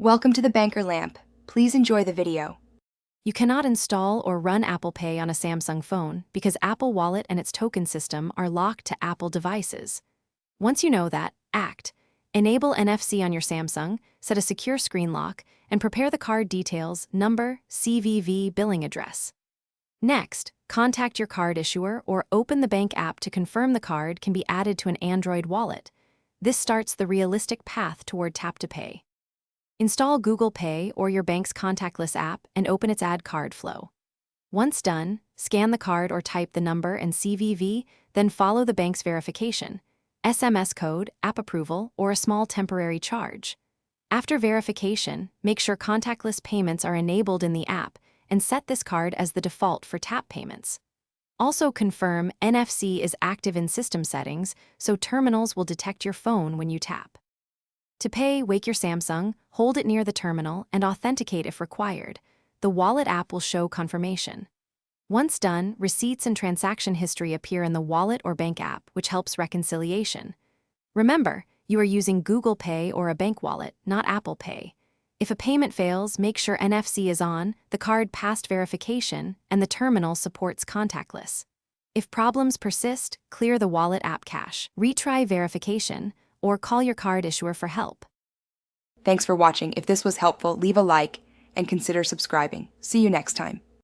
Welcome to the Banker Lamp. Please enjoy the video. You cannot install or run Apple Pay on a Samsung phone because Apple Wallet and its token system are locked to Apple devices. Once you know that, act. Enable NFC on your Samsung, set a secure screen lock, and prepare the card details, number, CVV, billing address. Next, contact your card issuer or open the bank app to confirm the card can be added to an Android wallet. This starts the realistic path toward tap-to-pay. Install Google Pay or your bank's contactless app and open its Add Card flow. Once done, scan the card or type the number and CVV, then follow the bank's verification, SMS code, app approval, or a small temporary charge. After verification, make sure contactless payments are enabled in the app and set this card as the default for tap payments. Also confirm NFC is active in system settings so terminals will detect your phone when you tap. To pay, wake your Samsung, hold it near the terminal, and authenticate if required. The wallet app will show confirmation. Once done, receipts and transaction history appear in the wallet or bank app, which helps reconciliation. Remember, you are using Google Pay or a bank wallet, not Apple Pay. If a payment fails, make sure NFC is on, the card passed verification, and the terminal supports contactless. If problems persist, clear the wallet app cache, retry verification, or call your card issuer for help. Thanks for watching. If this was helpful, leave a like and consider subscribing. See you next time.